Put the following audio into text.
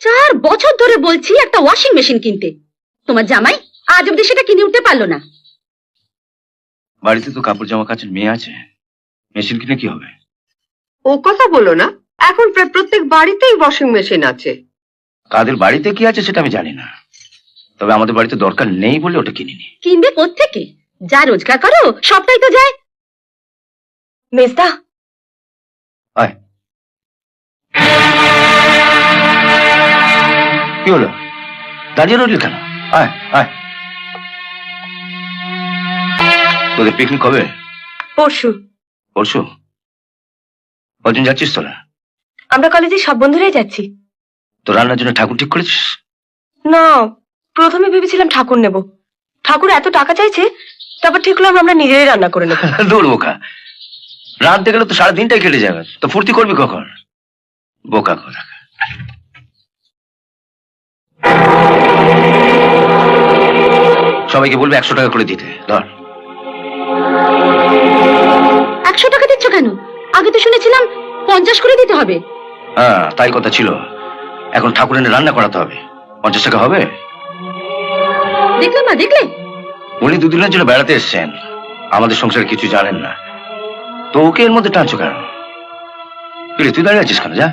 4 বছর ধরে বলছি একটা ওয়াশিং মেশিন কিনতে, তোমার জামাই আজ অব্দি সেটা কিনে উঠতে পারলো না। বাড়িতে তো কাপড় জামা কাচের মেয়ে আছে, মেশিন কিনে কি হবে? ও কথা বলো না, এখন প্রায় প্রত্যেক বাড়িতেই ওয়াশিং মেশিন আছে। কাদের বাড়িতে কি আছে সেটা আমি জানি না, তবে আমাদের বাড়িতে দরকার নেই বলে ওটা কিনিনি। কিনবে কোত্থেকে? যা রোজগার করো সবটাই তো যায়। মেজদা, আয়। কি হলো, দাঁড়িয়ে রইলি কেন? আয় আয়। তোদের পিকনিক কবে? পরশু। পরশু? কজন যাচ্ছিস তোরা? আমরা কলেজে সব বন্ধুরাই যাচ্ছি। তো রান্নার জন্য ঠাকুর ঠিক করেছিস? না, প্রথমে ভেবেছিলাম ঠাকুর নেব, ঠাকুর এত টাকা চাইছে, তারপর ঠিক হলো আমরা নিজেরাই রান্না করে নেব। দূর বোকা, রাঁধতে গেলে তো সারাদিনটাই কেটে যাবে, তো ফুর্তি করবি কখন? বোকা করা। সবাইকে বলবে 100 টাকা করে দিতে। ধর। 100 টাকা দিচ্ছ কেন? আগে তো শুনেছিলাম 50 করে দিতে হবে। হ্যাঁ, তাই কথা ছিল। এখন ঠাকুর এনে রান্না করাতে হবে, 50 টাকা হবে? দেখলে মা, দেখলে উনি 2 দিনের জন্য বেড়াতে এসছেন, আমাদের সংসারে কিছু জানেন না, তো ওকে এর মধ্যে টানছো কেন? তুই দাঁড়িয়ে আছিস কেন? যা।